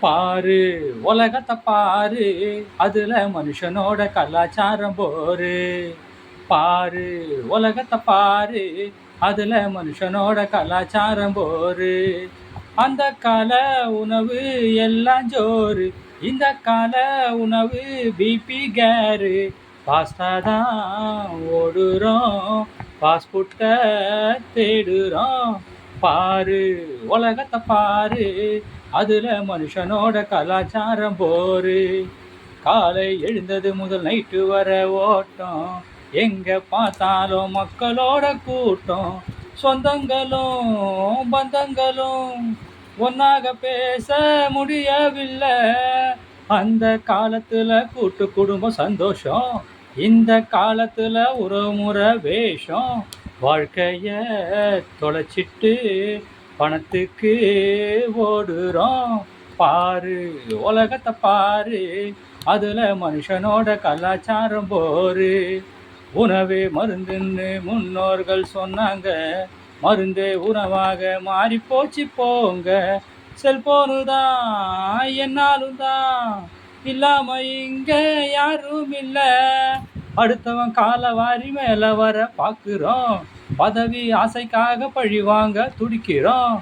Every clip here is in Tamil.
பாரு உலகத்தை பாரு, அதுல மனுஷனோட கலாச்சாரம் போரு. பாரு உலகத்தை பாரு, அதுல மனுஷனோட கலாச்சாரம் போரு. அந்த கால உணவு எல்லாம் ஜோறு, இந்த கால உணவு பிபி கேரு. பாஸ்தா தான் ஓடுறோம், பாஸ்புட்ட தேடுறோம். பாரு உலகத்தை பாரு, அதுல மனுஷனோட கலாச்சாரம் போரு. காலை எழுந்தது முதல் நைட்டு வர ஓட்டம், எங்க பார்த்தாலும் மக்களோட கூட்டம். சொந்தங்களும் பந்தங்களும் ஒன்னாக பேச முடியவில்லை. அந்த காலத்துல கூட்டு குடும்பம் சந்தோஷம், இந்த காலத்துல உறவுமுறை வேஷம். வாழ்க்கைய தொலைச்சிட்டு பணத்துக்கு ஓடுறோம். பாரு உலகத்தை பாரு, அதுல மனுஷனோட கலாச்சாரம் போரு. உணவே மருந்துன்னு முன்னோர்கள் சொன்னாங்க, மருந்தே உணவாக மாறி போச்சு போங்க. செல்போனு தான் என்னாலும் தான் இல்லாம இங்க யாரும் இல்ல. அடுத்தவன் கால வாரி மேல வர பாக்குறோம், பதவி ஆசைக்காக பழி வாங்க துடிக்கிறோம்.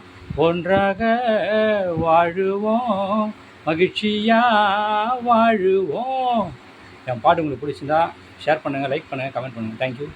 ஒன்றாக வாழுவோம், மகிழ்ச்சியா வாழுவோம். என் பாட்டு உங்களுக்கு பிடிச்சிருந்தா ஷேர் பண்ணுங்கள், லைக் பண்ணுங்கள், கமெண்ட் பண்ணுங்கள். தேங்க்யூ.